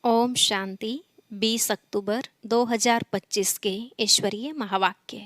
ओम शांति। 20 अक्टूबर 2025 के ईश्वरीय महावाक्य।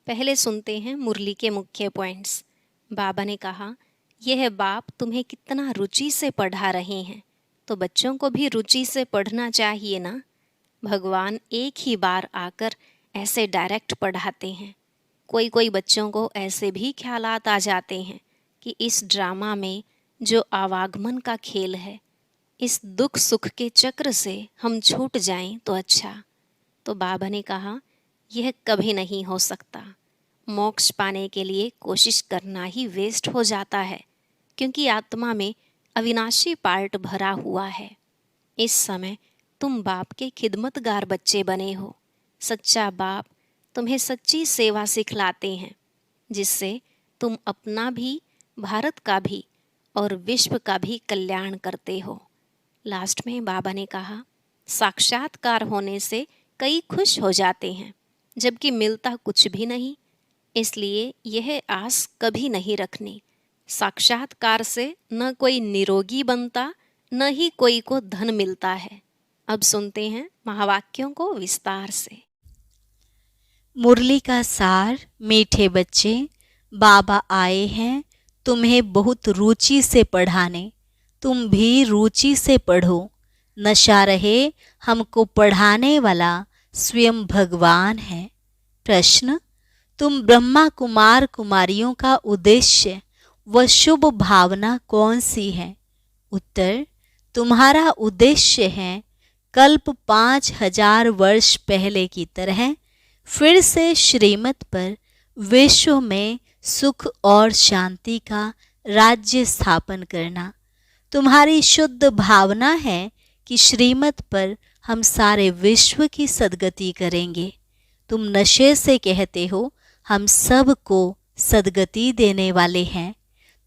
पहले सुनते हैं मुरली के मुख्य पॉइंट्स। बाबा ने कहा, यह बाप तुम्हें कितना रुचि से पढ़ा रहे हैं, तो बच्चों को भी रुचि से पढ़ना चाहिए ना। भगवान एक ही बार आकर ऐसे डायरेक्ट पढ़ाते हैं। कोई कोई बच्चों को ऐसे भी ख्यालात आ जाते हैं कि इस ड्रामा में जो आवागमन का खेल है, इस दुख सुख के चक्र से हम छूट जाएं तो अच्छा। तो बाबा ने कहा, यह कभी नहीं हो सकता। मोक्ष पाने के लिए कोशिश करना ही वेस्ट हो जाता है, क्योंकि आत्मा में अविनाशी पार्ट भरा हुआ है। इस समय तुम बाप के खिदमतगार बच्चे बने हो। सच्चा बाप तुम्हें सच्ची सेवा सिखलाते हैं, जिससे तुम अपना भी, भारत का भी और विश्व का भी कल्याण करते हो। लास्ट में बाबा ने कहा, साक्षात्कार होने से कई खुश हो जाते हैं, जबकि मिलता कुछ भी नहीं। इसलिए यह आस कभी नहीं रखनी। साक्षात्कार से न कोई निरोगी बनता, न ही कोई को धन मिलता है। अब सुनते हैं महावाक्यों को विस्तार से। मुरली का सार। मीठे बच्चे, बाबा आए हैं तुम्हें बहुत रुचि से पढ़ाने। तुम भी रुचि से पढ़ो। नशा रहे, हमको पढ़ाने वाला स्वयं भगवान है। प्रश्न, तुम ब्रह्मा कुमार कुमारियों का उद्देश्य व शुभ भावना कौन सी है? उत्तर, तुम्हारा उद्देश्य है कल्प 5000 वर्ष पहले की तरह फिर से श्रीमत पर विश्व में सुख और शांति का राज्य स्थापन करना। तुम्हारी शुद्ध भावना है कि श्रीमत पर हम सारे विश्व की सद्गति करेंगे। तुम नशे से कहते हो हम सबको सद्गति देने वाले हैं।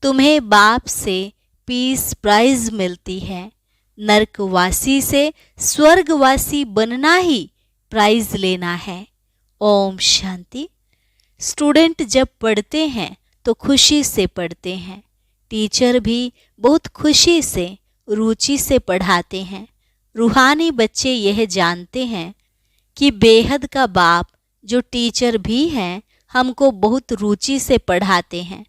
तुम्हें बाप से पीस प्राइज मिलती है। नरकवासी से स्वर्गवासी बनना ही प्राइज लेना है। ओम शांति। स्टूडेंट जब पढ़ते हैं तो खुशी से पढ़ते हैं। टीचर भी बहुत खुशी से, रुचि से पढ़ाते हैं। रूहानी बच्चे यह जानते हैं कि बेहद का बाप जो टीचर भी हैं, हमको बहुत रुचि से पढ़ाते हैं।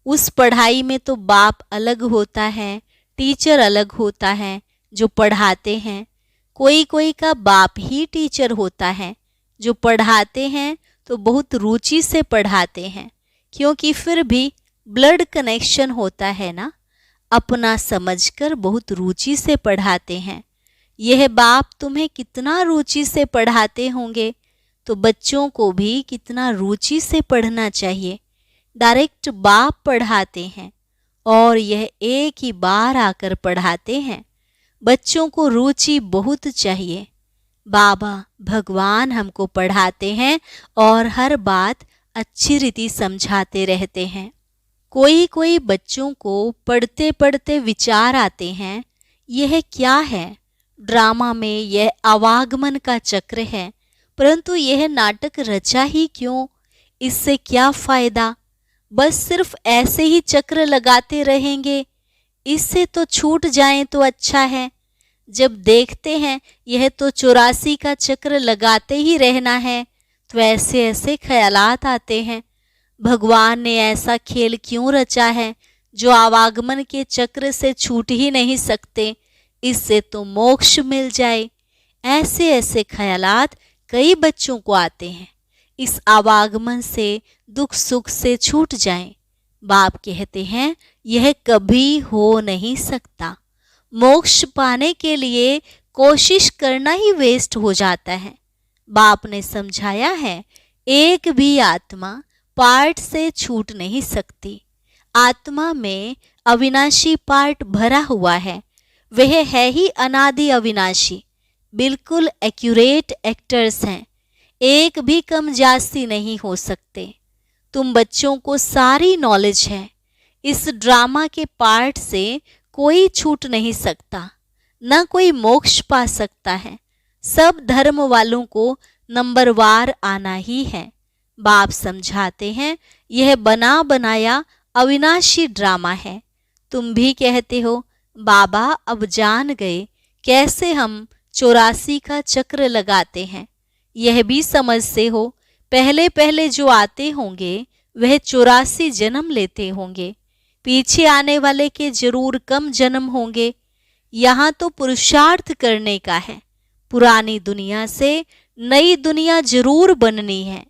उस पढ़ाई में तो बाप अलग होता है, टीचर अलग होता है जो पढ़ाते हैं। कोई कोई का बाप ही टीचर होता है जो पढ़ाते हैं, तो बहुत रुचि से पढ़ाते हैं, क्योंकि फिर भी ब्लड कनेक्शन होता है ना। अपना समझकर बहुत रुचि से पढ़ाते हैं। यह बाप तुम्हें कितना रुचि से पढ़ाते होंगे, तो बच्चों को भी कितना रुचि से पढ़ना चाहिए। डायरेक्ट बाप पढ़ाते हैं और यह एक ही बार आकर पढ़ाते हैं। बच्चों को रुचि बहुत चाहिए। बाबा भगवान हमको पढ़ाते हैं और हर बात अच्छी रीति समझाते रहते हैं। कोई कोई बच्चों को पढ़ते पढ़ते विचार आते हैं, यह क्या है? ड्रामा में यह आवागमन का चक्र है, परंतु यह नाटक रचा ही क्यों? इससे क्या फायदा? बस सिर्फ ऐसे ही चक्र लगाते रहेंगे। इससे तो छूट जाएं तो अच्छा है। जब देखते हैं यह तो 84 का चक्र लगाते ही रहना है, तो ऐसे ऐसे ख्यालात आते हैं, भगवान ने ऐसा खेल क्यों रचा है जो आवागमन के चक्र से छूट ही नहीं सकते? इससे तो मोक्ष मिल जाए। ऐसे ऐसे ख्यालात कई बच्चों को आते हैं। इस आवागमन से, दुख सुख से छूट जाएं। बाप कहते हैं यह कभी हो नहीं सकता। मोक्ष पाने के लिए कोशिश करना ही वेस्ट हो जाता है। बाप ने समझाया है, एक भी आत्मा पार्ट से छूट नहीं सकती। आत्मा में अविनाशी पार्ट भरा हुआ है। वह है ही अनादि अविनाशी। बिल्कुल एक्यूरेट एक्टर्स हैं। एक भी कम जास्ती नहीं हो सकते। तुम बच्चों को सारी नॉलेज है। इस ड्रामा के पार्ट से कोई छूट नहीं सकता, न कोई मोक्ष पा सकता है। सब धर्म वालों को नंबरवार आना ही है। बाप समझाते हैं यह बना बनाया अविनाशी ड्रामा है। तुम भी कहते हो बाबा अब जान गए कैसे हम 84 का चक्र लगाते हैं। यह भी समझते हो, पहले पहले जो आते होंगे वह 84 जन्म लेते होंगे, पीछे आने वाले के जरूर कम जन्म होंगे। यहाँ तो पुरुषार्थ करने का है, पुरानी दुनिया से नई दुनिया जरूर बननी है।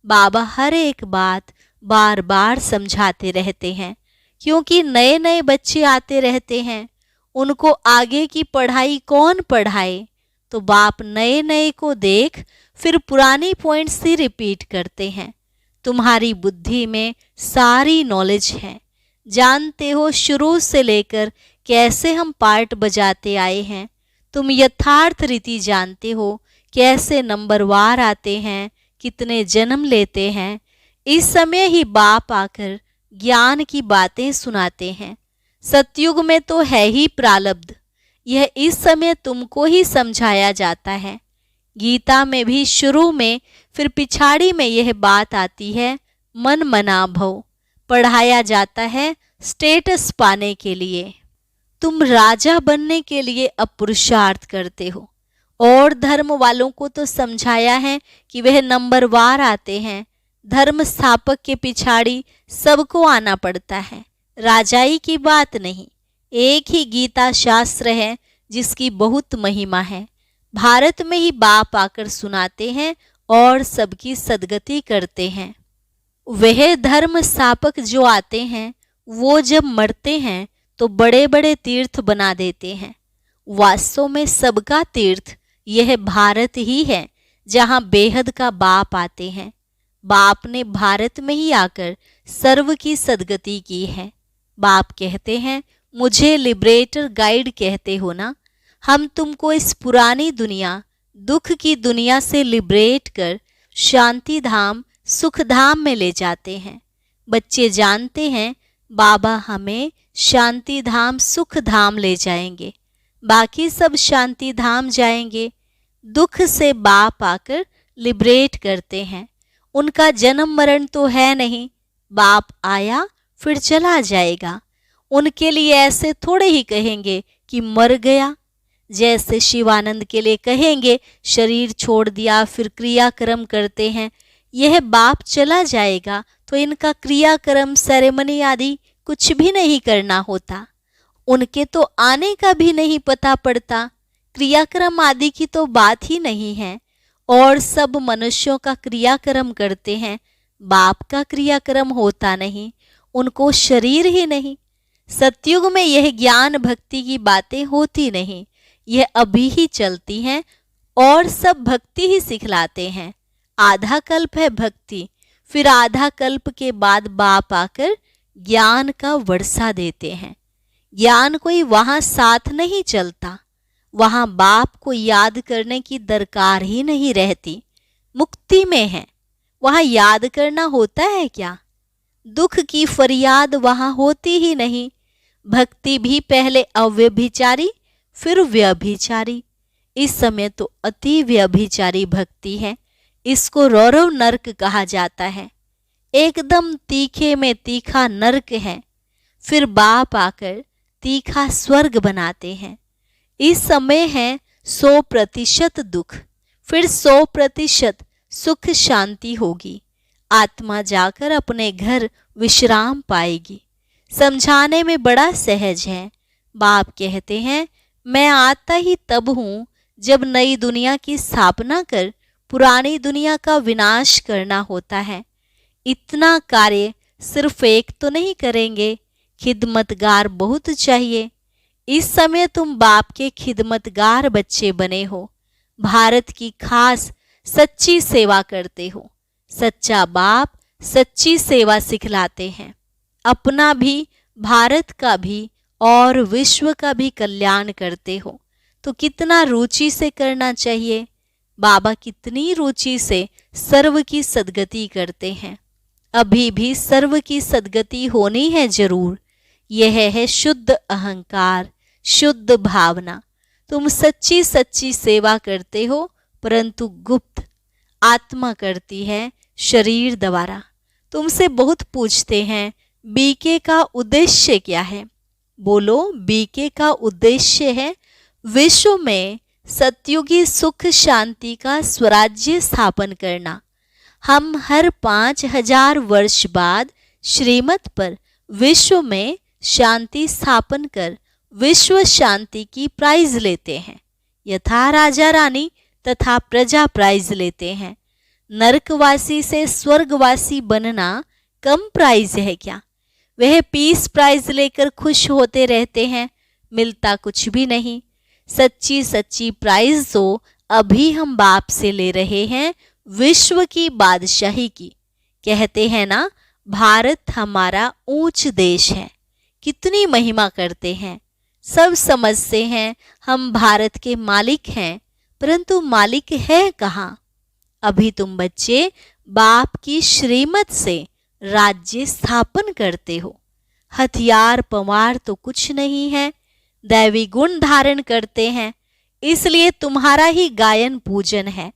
बाबा हर एक बात बार बार समझाते रहते हैं, क्योंकि नए नए बच्चे आते रहते हैं, उनको आगे की पढ़ाई कौन पढ़ाए। तो बाप नए नए को देख फिर पुरानी पॉइंट्स ही रिपीट करते हैं। तुम्हारी बुद्धि में सारी नॉलेज है, जानते हो शुरू से लेकर कैसे हम पार्ट बजाते आए हैं। तुम यथार्थ रीति जानते हो, कैसे नंबरवार आते हैं, कितने जन्म लेते हैं। इस समय ही बाप आकर ज्ञान की बातें सुनाते हैं। सतयुग में तो है ही प्रारब्ध, यह इस समय तुमको ही समझाया जाता है। गीता में भी शुरू में फिर पिछाड़ी में यह बात आती है, मन मना भव। पढ़ाया जाता है स्टेटस पाने के लिए। तुम राजा बनने के लिए अब पुरुषार्थ करते हो, और धर्म वालों को तो समझाया है कि वह नंबरवार आते हैं। धर्म स्थापक के पिछाड़ी सबको आना पड़ता है, राजाई की बात नहीं। एक ही गीता शास्त्र है जिसकी बहुत महिमा है। भारत में ही बाप आकर सुनाते हैं और सबकी सदगति करते हैं। वह धर्म स्थापक जो आते हैं वो जब मरते हैं तो बड़े बड़े तीर्थ बना देते हैं। वास्तव में सबका तीर्थ यह भारत ही है, जहाँ बेहद का बाप आते हैं। बाप ने भारत में ही आकर सर्व की सदगति की है। बाप कहते हैं, मुझे लिबरेटर गाइड कहते हो ना, हम तुमको इस पुरानी दुनिया दुख की दुनिया से लिबरेट कर शांति धाम सुख धाम में ले जाते हैं। बच्चे जानते हैं बाबा हमें शांति धाम सुख धाम ले जाएंगे, बाकी सब शांति धाम जाएंगे। दुख से बाप आकर लिबरेट करते हैं। उनका जन्म मरण तो है नहीं, बाप आया फिर चला जाएगा। उनके लिए ऐसे थोड़े ही कहेंगे कि मर गया, जैसे शिवानंद के लिए कहेंगे शरीर छोड़ दिया फिर क्रियाक्रम करते हैं। यह बाप चला जाएगा तो इनका क्रियाक्रम सेरेमनी आदि कुछ भी नहीं करना होता। उनके तो आने का भी नहीं पता पड़ता, क्रियाक्रम आदि की तो बात ही नहीं है। और सब मनुष्यों का क्रियाक्रम करते हैं, बाप का क्रियाक्रम होता नहीं, उनको शरीर ही नहीं। सतयुग में यह ज्ञान भक्ति की बातें होती नहीं, यह अभी ही चलती हैं और सब भक्ति ही सिखलाते हैं। आधा कल्प है भक्ति, फिर आधा कल्प के बाद बाप आकर ज्ञान का वर्षा देते हैं। ज्ञान कोई वहां साथ नहीं चलता, वहां बाप को याद करने की दरकार ही नहीं रहती। मुक्ति में है, वहां याद करना होता है क्या? दुख की फरियाद वहां होती ही नहीं। भक्ति भी पहले अव्यभिचारी फिर व्यभिचारी, इस समय तो अति व्यभिचारी भक्ति है। इसको रौरव नरक कहा जाता है, एकदम तीखे में तीखा नरक है। फिर बाप आकर तीखा स्वर्ग बनाते हैं। इस समय है 100% दुख, फिर 100% सुख शांति होगी। आत्मा जाकर अपने घर विश्राम पाएगी। समझाने में बड़ा सहज है। बाप कहते हैं, मैं आता ही तब हूँ जब नई दुनिया की स्थापना कर पुरानी दुनिया का विनाश करना होता है। इतना कार्य सिर्फ एक तो नहीं करेंगे, खिदमतगार बहुत चाहिए। इस समय तुम बाप के खिदमतगार बच्चे बने हो, भारत की खास सच्ची सेवा करते हो। सच्चा बाप सच्ची सेवा सिखलाते हैं, अपना भी भारत का भी और विश्व का भी कल्याण करते हो। तो कितना रुचि से करना चाहिए। बाबा कितनी रुचि से सर्व की सदगति करते हैं। अभी भी सर्व की सदगति होनी है जरूर। यह है शुद्ध अहंकार, शुद्ध भावना। तुम सच्ची सच्ची सेवा करते हो, परंतु गुप्त आत्मा करती है शरीर द्वारा। तुमसे बहुत पूछते हैं बीके का उद्देश्य क्या है। बोलो, बीके का उद्देश्य है विश्व में सतयुगी सुख शांति का स्वराज्य स्थापन करना। हम हर 5000 वर्ष बाद श्रीमत पर विश्व में शांति स्थापन कर विश्व शांति की प्राइज लेते हैं। यथा राजा रानी तथा प्रजा प्राइज लेते हैं। नरकवासी से स्वर्गवासी बनना कम प्राइज है क्या? वह पीस प्राइज लेकर खुश होते रहते हैं, मिलता कुछ भी नहीं। सच्ची सच्ची प्राइज तो अभी हम बाप से ले रहे हैं, विश्व की बादशाही की। कहते हैं ना, भारत हमारा ऊंच देश है। कितनी महिमा करते हैं। सब समझते हैं हम भारत के मालिक हैं, परंतु मालिक है कहाँ? अभी तुम बच्चे बाप की श्रीमत से राज्य स्थापन करते हो। हथियार पवार तो कुछ नहीं है, दैवी गुण धारण करते हैं, इसलिए तुम्हारा ही गायन पूजन है।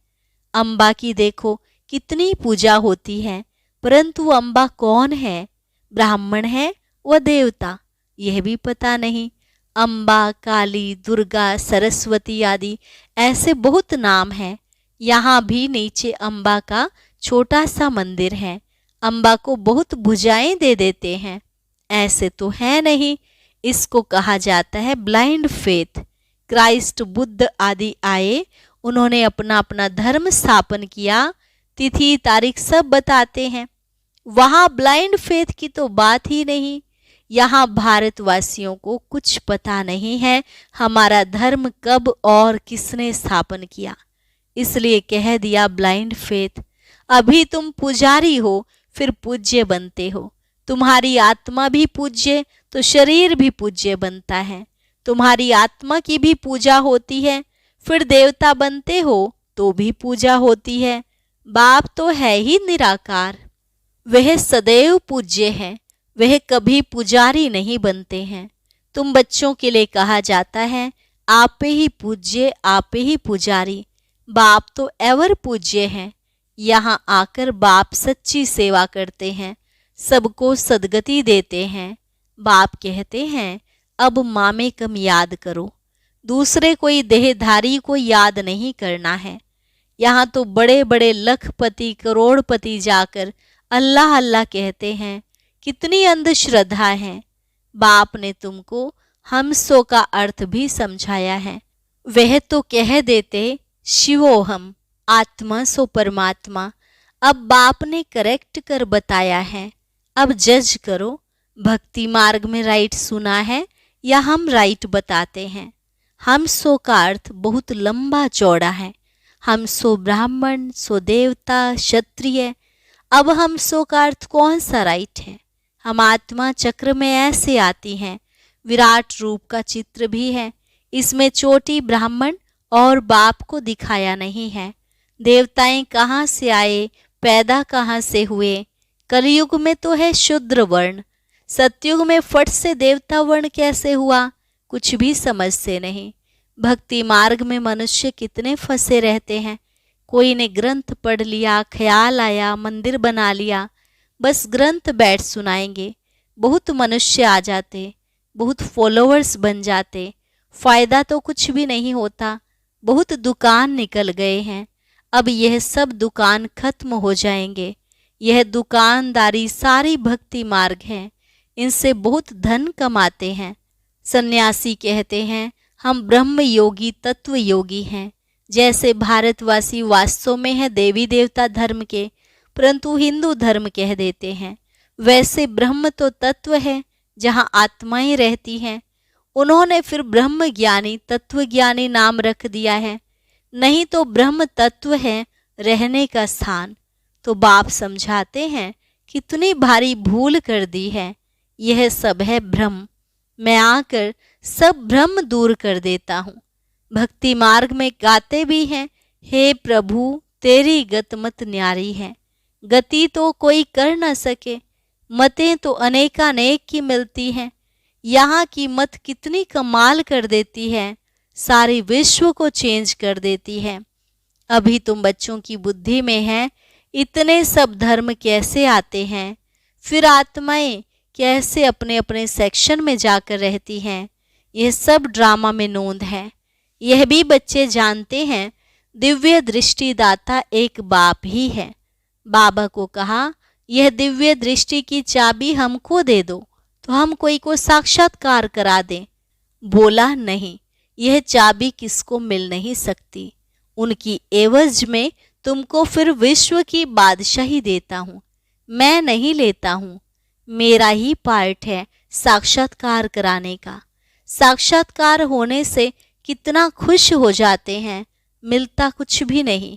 अम्बा की देखो कितनी पूजा होती है, परंतु अम्बा कौन है? ब्राह्मण है व देवता, यह भी पता नहीं। अम्बा, काली, दुर्गा, सरस्वती आदि ऐसे बहुत नाम हैं। यहाँ भी नीचे अम्बा का छोटा सा मंदिर है। अम्बा को बहुत भुजाएं दे देते हैं, ऐसे तो है नहीं। इसको कहा जाता है ब्लाइंड फेथ। क्राइस्ट, बुद्ध आदि आए, उन्होंने अपना अपना धर्म स्थापन किया, तिथि तारीख सब बताते हैं। वहाँ ब्लाइंड फेथ की तो बात ही नहीं। यहाँ भारतवासियों को कुछ पता नहीं है हमारा धर्म कब और किसने स्थापन किया, इसलिए कह दिया ब्लाइंड फेथ। अभी तुम पुजारी हो, फिर पूज्य बनते हो। तुम्हारी आत्मा भी पूज्य तो शरीर भी पूज्य बनता है। तुम्हारी आत्मा की भी पूजा होती है, फिर देवता बनते हो तो भी पूजा होती है। बाप तो है ही निराकार, वह सदैव पूज्य है, वह कभी पुजारी नहीं बनते हैं। तुम बच्चों के लिए कहा जाता है आप ही पूज्य, आप ही पुजारी। बाप तो एवर पूज्य हैं। यहाँ आकर बाप सच्ची सेवा करते हैं, सबको सदगति देते हैं। बाप कहते हैं अब मामे कम याद करो, दूसरे कोई देहधारी को याद नहीं करना है। यहाँ तो बड़े बड़े लखपति करोड़पति जाकर अल्लाह अल्लाह कहते हैं। कितनी अंधश्रद्धा है। बाप ने तुमको हमसो का अर्थ भी समझाया है। वह तो कह देते शिवोहम, आत्मा सो परमात्मा। अब बाप ने करेक्ट कर बताया है। अब जज करो, भक्ति मार्ग में राइट सुना है या हम राइट बताते हैं। हम सो का अर्थ बहुत लंबा चौड़ा है। हम सो ब्राह्मण, सो देवता, क्षत्रिय। अब हम सो का अर्थ कौन सा राइट है? हम आत्मा चक्र में ऐसे आती हैं। विराट रूप का चित्र भी है, इसमें चोटी ब्राह्मण और बाप को दिखाया नहीं है। देवताएं कहाँ से आए, पैदा कहाँ से हुए? कलयुग में तो है शूद्र वर्ण, सतयुग में फट से देवता वर्ण कैसे हुआ? कुछ भी समझते नहीं। भक्ति मार्ग में मनुष्य कितने फंसे रहते हैं। कोई ने ग्रंथ पढ़ लिया, ख्याल आया, मंदिर बना लिया, बस ग्रंथ बैठ सुनाएंगे। बहुत मनुष्य आ जाते, बहुत फॉलोअर्स बन जाते, फायदा तो कुछ भी नहीं होता। बहुत दुकान निकल गए हैं। अब यह सब दुकान खत्म हो जाएंगे। यह दुकानदारी सारी भक्ति मार्ग है, इनसे बहुत धन कमाते हैं। सन्यासी कहते हैं हम ब्रह्म योगी तत्व योगी हैं। जैसे भारतवासी वास्तव में है देवी देवता धर्म के, परंतु हिंदू धर्म कह देते हैं। वैसे ब्रह्म तो तत्व है जहाँ आत्माएं रहती हैं। उन्होंने फिर ब्रह्म ज्ञानी तत्व ज्ञानी नाम रख दिया है, नहीं तो ब्रह्म तत्व है रहने का स्थान। तो बाप समझाते हैं कितनी भारी भूल कर दी है। यह सब है भ्रम। मैं आकर सब भ्रम दूर कर देता हूँ। भक्ति मार्ग में गाते भी हैं, हे प्रभु तेरी गत मत न्यारी है। गति तो कोई कर न सके, मतें तो अनेकानेक की मिलती हैं। यहाँ की मत कितनी कमाल कर देती है, सारे विश्व को चेंज कर देती है। अभी तुम बच्चों की बुद्धि में है इतने सब धर्म कैसे आते हैं, फिर आत्माएं कैसे अपने अपने सेक्शन में जाकर रहती हैं। यह सब ड्रामा में नोंद है। यह भी बच्चे जानते हैं, दिव्य दृष्टिदाता एक बाप ही है। बाबा को कहा, यह दिव्य दृष्टि की चाबी हमको दे दो तो हम कोई को साक्षात्कार करा दें। बोला नहीं, यह चाबी किसको मिल नहीं सकती। उनकी एवज में तुमको फिर विश्व की बादशाही देता हूँ, मैं नहीं लेता हूँ। मेरा ही पार्ट है साक्षात्कार कराने का। साक्षात्कार होने से कितना खुश हो जाते हैं, मिलता कुछ भी नहीं।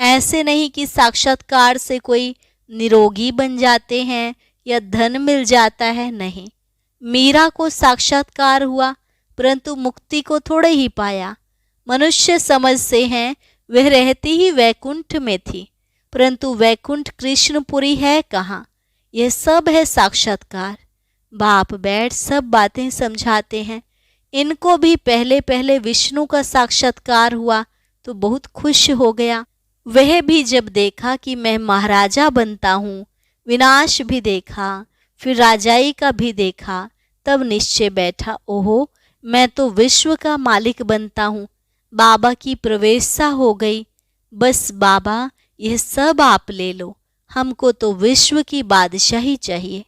ऐसे नहीं कि साक्षात्कार से कोई निरोगी बन जाते हैं या धन मिल जाता है, नहीं। मीरा को साक्षात्कार हुआ परंतु मुक्ति को थोड़े ही पाया। मनुष्य समझ से हैं वह रहती ही वैकुंठ में थी, परंतु वैकुंठ कृष्णपुरी है कहाँ। यह सब है साक्षात्कार। बाप बैठ सब बातें समझाते हैं। इनको भी पहले पहले विष्णु का साक्षात्कार हुआ तो बहुत खुश हो गया। वह भी जब देखा कि मैं महाराजा बनता हूँ, विनाश भी देखा, फिर राजाई का भी देखा, तब निश्चय बैठा, ओहो मैं तो विश्व का मालिक बनता हूँ। बाबा की प्रवेशा हो गई। बस बाबा यह सब आप ले लो, हमको तो विश्व की बादशाही चाहिए।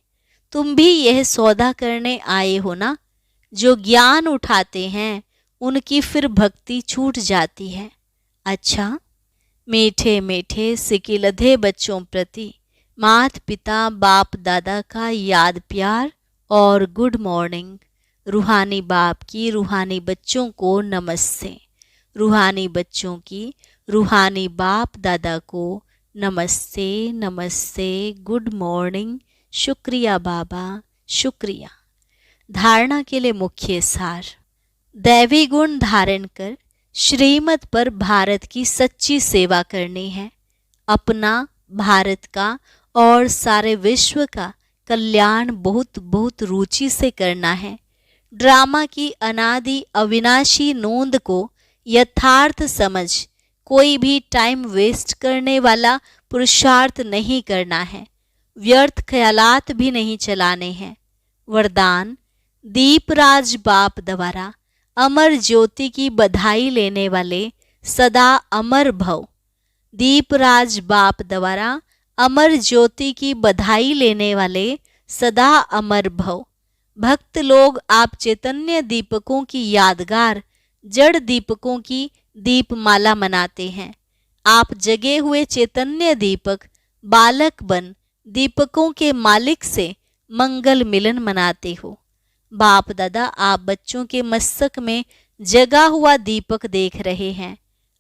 तुम भी यह सौदा करने आए हो ना। जो ज्ञान उठाते हैं उनकी फिर भक्ति छूट जाती है। अच्छा, मीठे मीठे सिकिलधे बच्चों प्रति माता पिता बाप दादा का याद प्यार और गुड मॉर्निंग। रूहानी बाप की रूहानी बच्चों को नमस्ते। रूहानी बच्चों की रूहानी बाप दादा को नमस्ते नमस्ते, गुड मॉर्निंग, शुक्रिया बाबा, शुक्रिया। धारणा के लिए मुख्य सार। दैवी गुण धारण कर श्रीमत पर भारत की सच्ची सेवा करनी है। अपना, भारत का और सारे विश्व का कल्याण बहुत बहुत रुचि से करना है। ड्रामा की अनादि अविनाशी नोंद को यथार्थ समझ कोई भी टाइम वेस्ट करने वाला पुरुषार्थ नहीं करना है। व्यर्थ ख्यालात भी नहीं चलाने हैं। वरदान। दीपराज बाप द्वारा अमर ज्योति की बधाई लेने वाले सदा अमर भव। दीपराज बाप द्वारा अमर ज्योति की बधाई लेने वाले सदा अमर भव। भक्त लोग आप चैतन्य दीपकों की यादगार जड़ दीपकों की दीपमाला मनाते हैं। आप जगे हुए चैतन्य दीपक बालक बन दीपकों के मालिक से मंगल मिलन मनाते हो। बाप दादा आप बच्चों के मस्तक में जगा हुआ दीपक देख रहे हैं।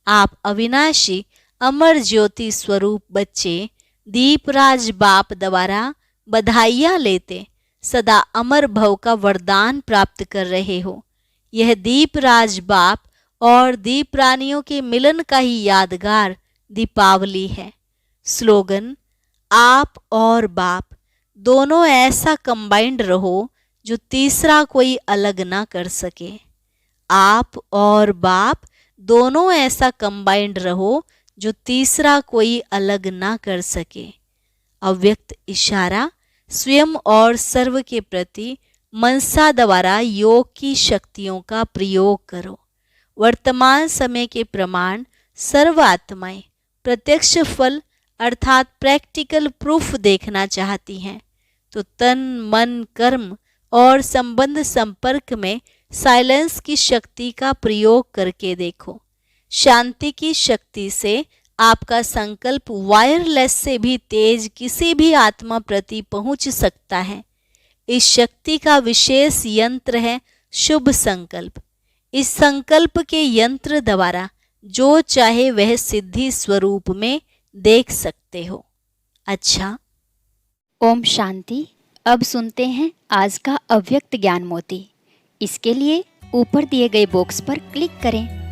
आप अविनाशी अमर ज्योति स्वरूप बच्चे दीपराज बाप द्वारा बधाइयाँ लेते सदा अमर भव का वरदान प्राप्त कर रहे हो। यह दीपराज बाप और दीप रानियों के मिलन का ही यादगार दीपावली है। स्लोगन। आप और बाप दोनों ऐसा कंबाइंड रहो जो तीसरा कोई अलग ना कर सके। आप और बाप दोनों ऐसा कंबाइंड रहो जो तीसरा कोई अलग ना कर सके। अव्यक्त इशारा। स्वयं और सर्व के प्रति मनसा द्वारा योग की शक्तियों का प्रयोग करो। वर्तमान समय के प्रमाण सर्व आत्माएं प्रत्यक्ष फल अर्थात प्रैक्टिकल प्रूफ देखना चाहती हैं, तो तन मन कर्म और संबंध संपर्क में साइलेंस की शक्ति का प्रयोग करके देखो। शांति की शक्ति से आपका संकल्प वायरलेस से भी तेज किसी भी आत्मा प्रति पहुंच सकता है। इस शक्ति का विशेष यंत्र है शुभ संकल्प। इस संकल्प के यंत्र द्वारा जो चाहे वह सिद्धि स्वरूप में देख सकते हो। अच्छा, ओम शांति। अब सुनते हैं आज का अव्यक्त ज्ञान मोती। इसके लिए ऊपर दिए गए बॉक्स पर क्लिक करें।